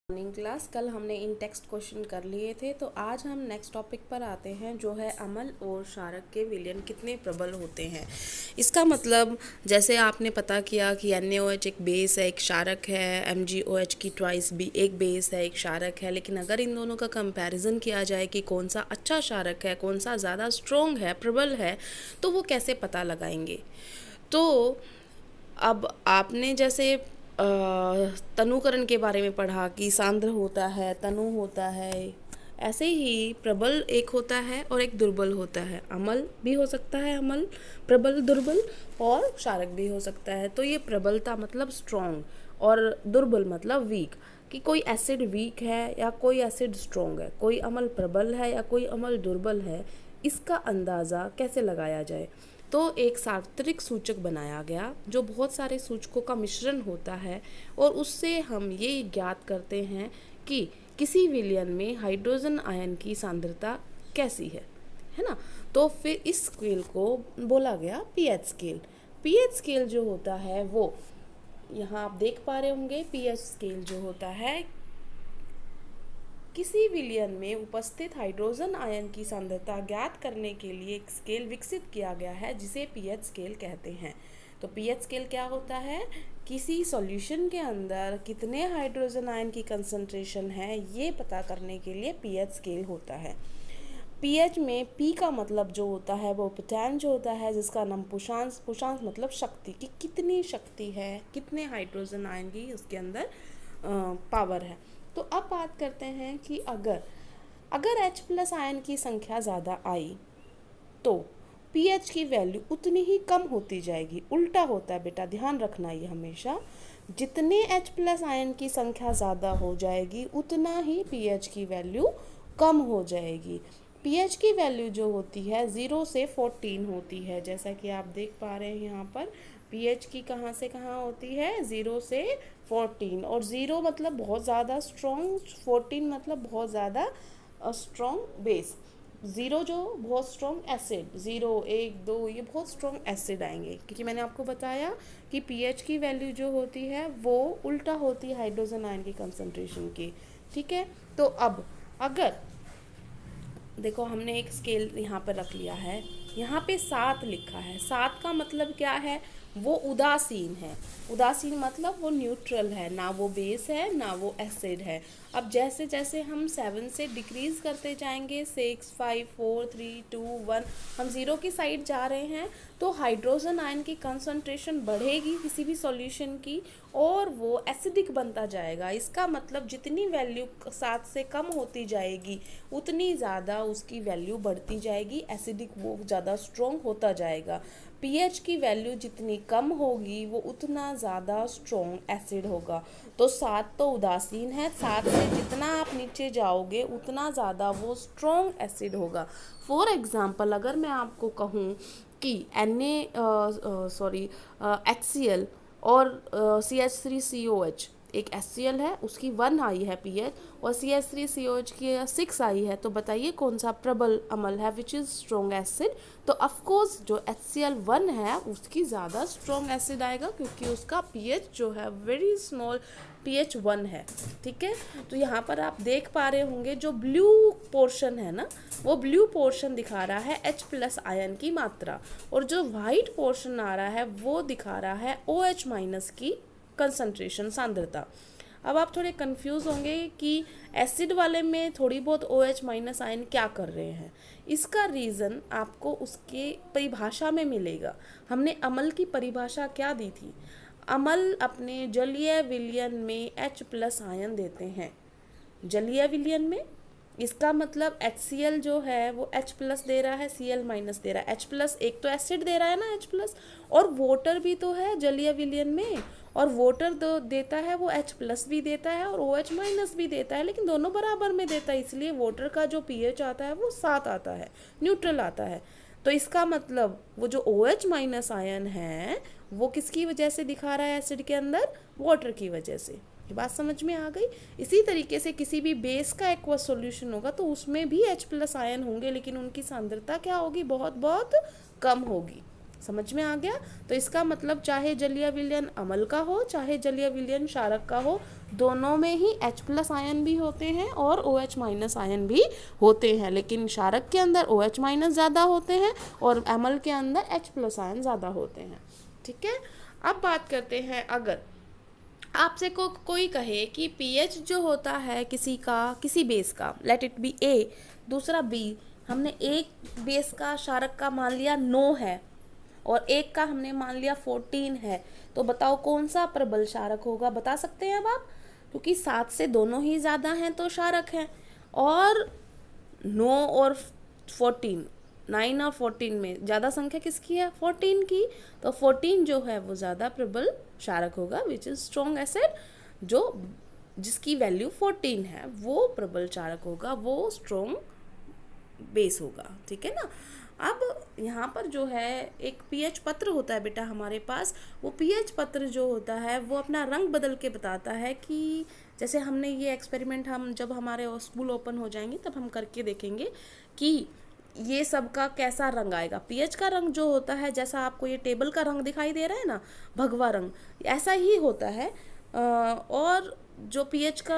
Morning class. कल हमने इन text question कर लिए थे, तो आज हम नेक्स्ट टॉपिक पर आते हैं जो है अम्ल और क्षारक के विलयन कितने प्रबल होते हैं। इसका मतलब जैसे आपने पता किया कि NaOH एक बेस है, एक क्षारक है, MgOH की ट्वाइस भी एक बेस है, एक क्षारक है। लेकिन अगर इन दोनों का कंपैरिजन किया जाए कि कौन सा अच्छा क्षारक है, कौन सा ज़्यादा स्ट्रॉन्ग है, प्रबल है, तो वो कैसे पता लगाएंगे। तो अब आपने जैसे तनुकरण के बारे में पढ़ा कि सांद्र होता है, तनु होता है, ऐसे ही प्रबल एक होता है और एक दुर्बल होता है। अम्ल भी हो सकता है, अम्ल प्रबल दुर्बल, और क्षारक भी हो सकता है। तो ये प्रबलता मतलब स्ट्रॉन्ग और दुर्बल मतलब वीक, कि कोई एसिड वीक है या कोई एसिड स्ट्रॉन्ग है, कोई अम्ल प्रबल है या कोई अम्ल दुर्बल है, इसका अंदाज़ा कैसे लगाया जाए। तो एक सार्वत्रिक सूचक बनाया गया जो बहुत सारे सूचकों का मिश्रण होता है, और उससे हम ये ज्ञात करते हैं कि किसी विलयन में हाइड्रोजन आयन की सांद्रता कैसी है ना। तो फिर इस स्केल को बोला गया पीएच स्केल। पीएच स्केल जो होता है वो यहाँ आप देख पा रहे होंगे। पीएच स्केल जो होता है किसी विलयन में उपस्थित हाइड्रोजन आयन की सांद्रता ज्ञात करने के लिए एक स्केल विकसित किया गया है जिसे पीएच स्केल कहते हैं। तो पीएच स्केल क्या होता है, किसी सॉल्यूशन के अंदर कितने हाइड्रोजन आयन की कंसंट्रेशन है ये पता करने के लिए पीएच स्केल होता है। पीएच में पी का मतलब जो होता है वो पोटेंशियल जो होता है, जिसका नाम पुषांश, पुषांश मतलब शक्ति, कि कितनी शक्ति है, कितने हाइड्रोजन आयन की उसके अंदर पावर है। तो अब बात करते हैं कि अगर H प्लस आयन की संख्या ज़्यादा आई तो पीएच की वैल्यू उतनी ही कम होती जाएगी। उल्टा होता है बेटा, ध्यान रखना ये हमेशा। जितने H प्लस आयन की संख्या ज़्यादा हो जाएगी उतना ही पीएच की वैल्यू कम हो जाएगी। पीएच की वैल्यू जो होती है 0 से 14 होती है, जैसा कि आप देख पा रहे हैं यहाँ पर। पीएच की कहाँ से कहाँ होती है, 0 से 14, और 0 मतलब बहुत ज़्यादा स्ट्रॉन्ग, 14 मतलब बहुत ज़्यादा स्ट्रॉन्ग बेस। 0 जो बहुत स्ट्रॉन्ग एसिड, 0 1 2 ये बहुत स्ट्रॉन्ग एसिड आएंगे, क्योंकि मैंने आपको बताया कि पीएच की वैल्यू जो होती है वो उल्टा होती है हाइड्रोजन आयन की कंसंट्रेशन की। ठीक है, तो अब अगर देखो हमने एक स्केल यहाँ पर रख लिया है, यहाँ पे 7 लिखा है। 7 का मतलब क्या है, वो उदासीन है। उदासीन मतलब वो न्यूट्रल है, ना वो बेस है ना वो एसिड है। अब जैसे जैसे हम 7 से डिक्रीज करते जाएंगे, 6 5 4 3 2 1, हम 0 की साइड जा रहे हैं, तो हाइड्रोजन आयन की कंसंट्रेशन बढ़ेगी किसी भी सॉल्यूशन की, और वो एसिडिक बनता जाएगा। इसका मतलब जितनी वैल्यू 7 से कम होती जाएगी उतनी ज़्यादा उसकी वैल्यू बढ़ती जाएगी, एसिडिक वो ज़्यादा स्ट्रॉन्ग होता जाएगा। पीएच की वैल्यू जितनी कम होगी वो उतना ज़्यादा स्ट्रॉन्ग एसिड होगा। तो 7 तो उदासीन है, 7 से जितना आप नीचे जाओगे उतना ज़्यादा वो स्ट्रॉन्ग एसिड होगा। फॉर एग्ज़ाम्पल अगर मैं आपको कहूँ कि HCl और CH3COH, एक HCl है उसकी 1 आई है पीएच, और CH3COH की 6 आई है, तो बताइए कौन सा प्रबल अम्ल है, विच इज़ स्ट्रॉन्ग एसिड। तो ऑफकोर्स जो HCl1 है उसकी ज़्यादा स्ट्रॉन्ग एसिड आएगा, क्योंकि उसका पीएच जो है वेरी स्मॉल पीएच 1 है। ठीक है, तो यहाँ पर आप देख पा रहे होंगे जो ब्लू पोर्शन है ना, वो ब्लू पोर्शन दिखा रहा है H प्लस आयन की मात्रा, और जो वाइट पोर्शन आ रहा है वो दिखा रहा है OH माइनस की कंसंट्रेशन, सांद्रता। अब आप थोड़े कंफ्यूज होंगे कि एसिड वाले में थोड़ी बहुत OH माइनस आयन क्या कर रहे हैं। इसका रीज़न आपको उसके परिभाषा में मिलेगा। हमने अम्ल की परिभाषा क्या दी थी, अम्ल अपने जलीय विलयन में H प्लस आयन देते हैं। जलीय विलयन में इसका मतलब HCl जो है वो H प्लस दे रहा है, Cl माइनस दे रहा है। H प्लस एक तो एसिड दे रहा है ना H प्लस, और वाटर भी तो है जलीय विलयन में, और वाटर दो देता है वो H प्लस भी देता है और OH माइनस भी देता है, लेकिन दोनों बराबर में देता है, इसलिए वाटर का जो pH आता है वो 7 आता है, न्यूट्रल आता है। तो इसका मतलब वो जो OH माइनस आयन है वो किसकी वजह से दिखा रहा है एसिड के अंदर, वाटर की वजह से। ये बात समझ में आ गई। इसी तरीके से किसी भी बेस का एक्वस सॉल्यूशन होगा तो उसमें भी H प्लस आयन होंगे, लेकिन उनकी सांद्रता क्या होगी, बहुत बहुत कम होगी। समझ में आ गया। तो इसका मतलब चाहे जलीय विलयन अम्ल का हो चाहे जलीय विलयन क्षारक का हो, दोनों में ही H प्लस आयन भी होते हैं और OH माइनस आयन भी होते हैं, लेकिन क्षारक के अंदर OH माइनस ज़्यादा होते हैं और अम्ल के अंदर H प्लस आयन ज़्यादा होते हैं। ठीक है, अब बात करते हैं, अगर आपसे कोई कहे कि पीएच जो होता है किसी बेस का, लेट इट बी ए, दूसरा बी, हमने एक बेस का क्षारक का मान लिया 9 है और एक का हमने मान लिया 14 है, तो बताओ कौन सा प्रबल क्षारक होगा? बता सकते हैं अब आप, क्योंकि 7 से दोनों ही ज़्यादा हैं तो क्षारक हैं, और 9 और 14, 9 और 14 में ज़्यादा संख्या किसकी है? 14 की, तो 14 जो है वो ज़्यादा प्रबल क्षारक होगा, विच इज़ स्ट्रॉन्ग एसिड, जो जिसकी वैल्यू 14 है वो प्रबल क्षारक होगा, वो स्ट्रॉन्ग बेस होगा। ठीक है ना। अब यहाँ पर जो है एक पीएच पत्र होता है बेटा हमारे पास, वो पीएच पत्र जो होता है वो अपना रंग बदल के बताता है कि जैसे हमने ये एक्सपेरिमेंट हम जब हमारे स्कूल ओपन हो जाएंगे तब हम करके देखेंगे कि ये सब का कैसा रंग आएगा। पीएच का रंग जो होता है, जैसा आपको ये टेबल का रंग दिखाई दे रहा है ना, भगवा रंग, ऐसा ही होता है। और जो पीएच का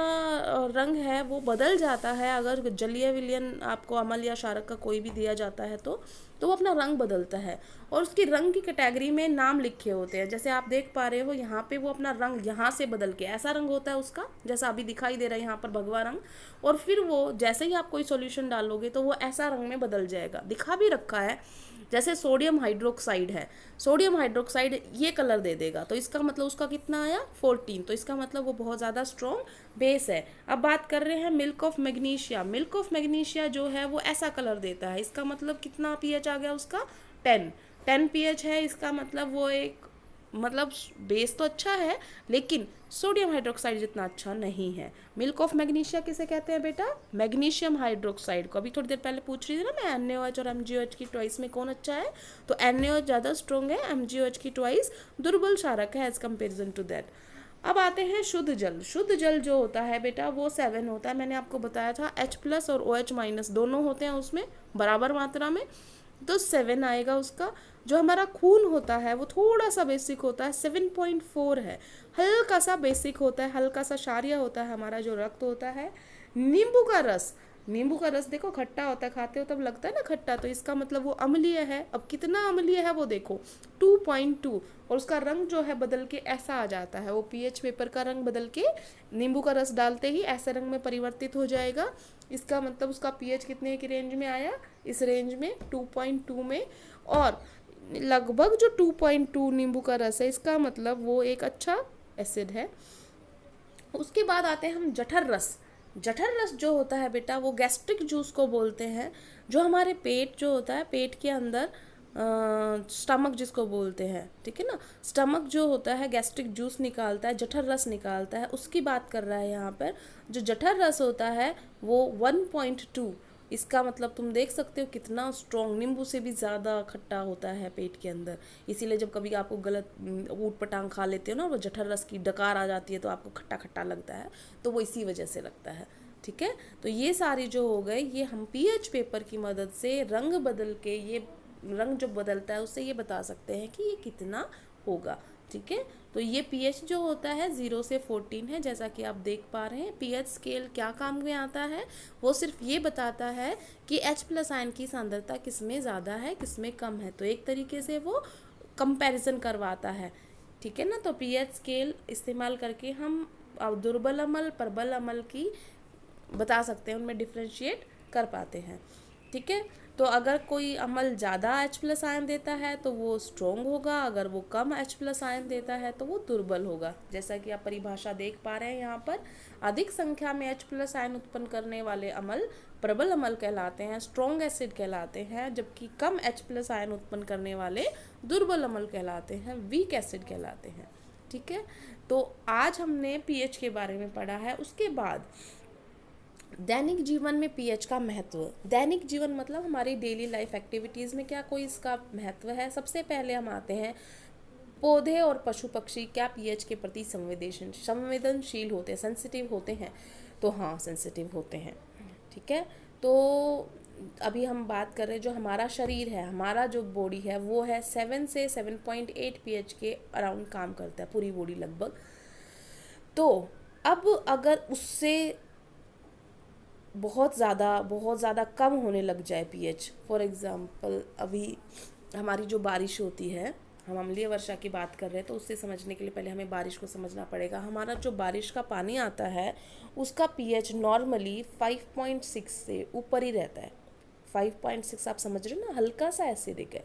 रंग है वो बदल जाता है अगर जलीय विलयन आपको अम्ल या क्षारक का कोई भी दिया जाता है तो वो अपना रंग बदलता है और उसकी रंग की कैटेगरी में नाम लिखे होते हैं। जैसे आप देख पा रहे हो यहाँ पे वो अपना रंग यहाँ से बदल के ऐसा रंग होता है उसका, जैसा अभी दिखाई दे रहा है यहाँ पर भगवा रंग, और फिर वो जैसे ही आप कोई सॉल्यूशन डालोगे तो वो ऐसा रंग में बदल जाएगा। दिखा भी रखा है, जैसे सोडियम हाइड्रोक्साइड है, सोडियम हाइड्रोक्साइड ये कलर दे देगा तो इसका मतलब उसका कितना आया? 14, तो इसका मतलब वो बहुत ज़्यादा स्ट्रॉन्ग बेस है। अब बात कर रहे हैं milk of magnesia, milk of magnesia जो है वो ऐसा कलर देता है, इसका मतलब कितना पीएच आ गया उसका? 10 पीएच है, इसका मतलब वो एक बेस तो अच्छा है लेकिन सोडियम हाइड्रोक्साइड जितना अच्छा नहीं है। मिल्क ऑफ मैग्नीशिया किसे कहते हैं बेटा? मैग्नीशियम हाइड्रोक्साइड को। अभी थोड़ी देर पहले पूछ रही थी ना मैं, NaOH और MgOH की ट्वाइस में कौन अच्छा है, तो NaOH ज़्यादा स्ट्रॉन्ग है, MgOH की ट्वाइस दुर्बल क्षारक है एज कंपेरिजन टू दैट। अब आते हैं शुद्ध जल। शुद्ध जल जो होता है बेटा वो 7 होता है, मैंने आपको बताया था H प्लस और OH माइनस दोनों होते हैं उसमें बराबर मात्रा में, तो 7 आएगा उसका। जो हमारा खून होता है वो थोड़ा सा बेसिक होता है, 7.4 है, हल्का सा बेसिक होता है, हल्का सा क्षारीय होता है हमारा जो रक्त होता है। नींबू का रस, नींबू का रस देखो खट्टा होता है, खाते हो तब लगता है ना खट्टा, तो इसका मतलब वो अम्लीय है। अब कितना अम्लीय है वो देखो, 2.2, और उसका रंग जो है बदल के ऐसा आ जाता है, वो पीएच पेपर का रंग बदल के नींबू का रस डालते ही ऐसे रंग में परिवर्तित हो जाएगा। इसका मतलब उसका पीएच कितने की रेंज में आया? इस रेंज में 2.2 में, और लगभग जो 2.2 नींबू का रस है इसका मतलब वो एक अच्छा एसिड है। उसके बाद आते हैं हम जठर रस। जठर रस जो होता है बेटा वो गैस्ट्रिक जूस को बोलते हैं, जो हमारे पेट जो होता है, पेट के अंदर स्टमक जिसको बोलते हैं, ठीक है ना, स्टमक जो होता है गैस्ट्रिक जूस निकालता है, जठर रस निकालता है, उसकी बात कर रहा है यहाँ पर। जो जठर रस होता है वो 1.2, इसका मतलब तुम देख सकते हो कितना स्ट्रॉन्ग, नींबू से भी ज़्यादा खट्टा होता है पेट के अंदर। इसीलिए जब कभी आपको गलत ऊट पटांग खा लेते हो ना, वो जठर रस की डकार आ जाती है तो आपको खट्टा खट्टा लगता है, तो वो इसी वजह से लगता है। ठीक है, तो ये सारी जो हो गए, ये हम पीएच पेपर की मदद से रंग बदल के, ये रंग जो बदलता है उससे ये बता सकते हैं कि ये कितना होगा। ठीक है, तो ये पीएच जो होता है 0 से 14 है, जैसा कि आप देख पा रहे हैं। पीएच स्केल क्या काम में आता है? वो सिर्फ ये बताता है कि H प्लस आयन की सांद्रता किसमें ज़्यादा है किसमें कम है, तो एक तरीके से वो कंपैरिजन करवाता है। ठीक है ना, तो पीएच स्केल इस्तेमाल करके हम दुर्बल अम्ल प्रबल अम्ल की बता सकते हैं, उनमें डिफ्रेंशिएट कर पाते हैं। ठीक है, तो अगर कोई अम्ल ज़्यादा H प्लस आयन देता है तो वो स्ट्रॉन्ग होगा, अगर वो कम H प्लस आयन देता है तो वो दुर्बल होगा। जैसा कि आप परिभाषा देख पा रहे हैं यहाँ पर, अधिक संख्या में H प्लस आयन उत्पन्न करने वाले अम्ल प्रबल अम्ल कहलाते हैं, स्ट्रॉन्ग एसिड कहलाते हैं, जबकि कम H प्लस आयन उत्पन्न करने वाले दुर्बल अम्ल कहलाते हैं, वीक एसिड कहलाते हैं। ठीक है, तो आज हमने पीएच के बारे में पढ़ा है। उसके बाद दैनिक जीवन में पीएच का महत्व। दैनिक जीवन मतलब हमारी डेली लाइफ एक्टिविटीज़ में क्या कोई इसका महत्व है? सबसे पहले हम आते हैं, पौधे और पशु पक्षी क्या पीएच के प्रति संवेदनशील होते हैं, सेंसिटिव होते हैं? तो हाँ, सेंसिटिव होते हैं। ठीक है, तो अभी हम बात कर रहे हैं, जो हमारा शरीर है, हमारा जो बॉडी है वो है 7 से 7.8 पीएच के अराउंड काम करता है, पूरी बॉडी लगभग। तो अब अगर उससे बहुत ज़्यादा कम होने लग जाए पीएच, फॉर एग्ज़ाम्पल अभी हमारी जो बारिश होती है, हम अम्लीय वर्षा की बात कर रहे हैं, तो उससे समझने के लिए पहले हमें बारिश को समझना पड़ेगा। हमारा जो बारिश का पानी आता है उसका पीएच नॉर्मली 5.6 से ऊपर ही रहता है। 5.6 आप समझ रहे हो ना, हल्का सा एसिडिक है।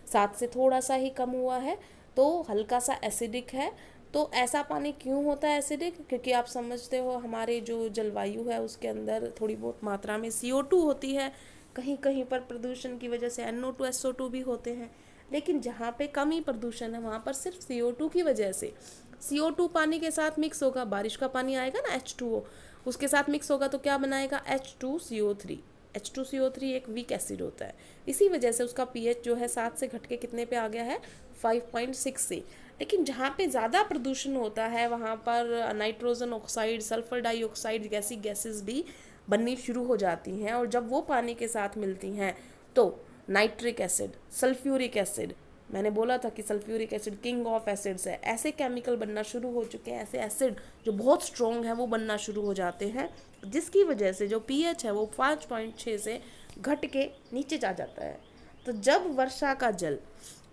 7 से थोड़ा सा ही कम हुआ है तो हल्का सा एसिडिक है। तो ऐसा पानी क्यों होता है एसिडिक? क्योंकि आप समझते हो हमारे जो जलवायु है उसके अंदर थोड़ी बहुत मात्रा में CO2 होती है। कहीं कहीं पर प्रदूषण की वजह से NO2 SO2 भी होते हैं, लेकिन जहाँ पे कम ही प्रदूषण है वहाँ पर सिर्फ CO2 की वजह से, CO2 पानी के साथ मिक्स होगा, बारिश का पानी आएगा ना H2O, उसके साथ मिक्स होगा तो क्या बनाएगा? H2CO3। H2CO3 एक वीक एसिड होता है, इसी वजह से उसका पीएच जो है 7 से घट के कितने पे आ गया है? 5.6 से। लेकिन जहाँ पे ज़्यादा प्रदूषण होता है वहाँ पर नाइट्रोजन ऑक्साइड, सल्फर डाइऑक्साइड जैसी गैसेस भी बननी शुरू हो जाती हैं, और जब वो पानी के साथ मिलती हैं तो नाइट्रिक एसिड, सल्फ्यूरिक एसिड, मैंने बोला था कि sulphuric acid king of acids है, ऐसे केमिकल बनना शुरू हो चुके हैं, ऐसे एसिड जो बहुत स्ट्रॉन्ग है वो बनना शुरू हो जाते हैं, जिसकी वजह से जो पीएच है वो 5.6 से घट के नीचे जा जाता है। तो जब वर्षा का जल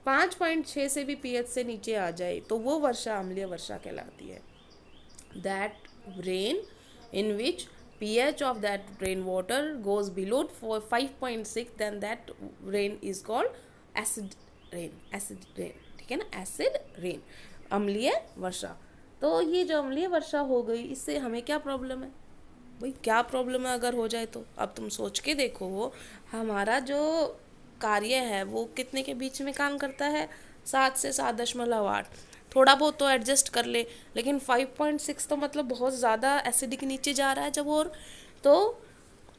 5.6 से भी पीएच से नीचे आ जाए तो वो वर्षा अम्लीय वर्षा कहलाती है। That rain in which pH of that rainwater goes below 5.6, then that rain is called acid rain, ठीक है ना, acid rain, अम्लीय वर्षा। तो ये जो अम्लीय वर्षा हो गई, इससे हमें क्या प्रॉब्लम है भाई? क्या प्रॉब्लम है अगर हो जाए तो? अब तुम सोच के देखो, हमारा जो कार्य है वो कितने के बीच में काम करता है? 7 से 7.8। थोड़ा बहुत तो एडजस्ट कर ले, लेकिन 5.6 तो मतलब बहुत ज़्यादा एसिडिक नीचे जा रहा है जब, और तो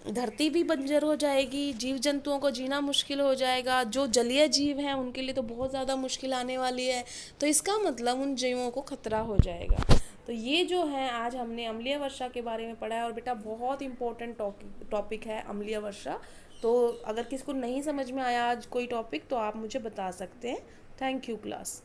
धरती भी बंजर हो जाएगी, जीव जंतुओं को जीना मुश्किल हो जाएगा, जो जलीय जीव हैं उनके लिए तो बहुत ज़्यादा मुश्किल आने वाली है। तो इसका मतलब उन जीवों को खतरा हो जाएगा। तो ये जो है आज हमने अम्लीय वर्षा के बारे में पढ़ा है, और बेटा बहुत इंपॉर्टेंट टॉपिक है अम्लीय वर्षा। तो अगर किसी को नहीं समझ में आया आज कोई टॉपिक तो आप मुझे बता सकते हैं। Thank you class.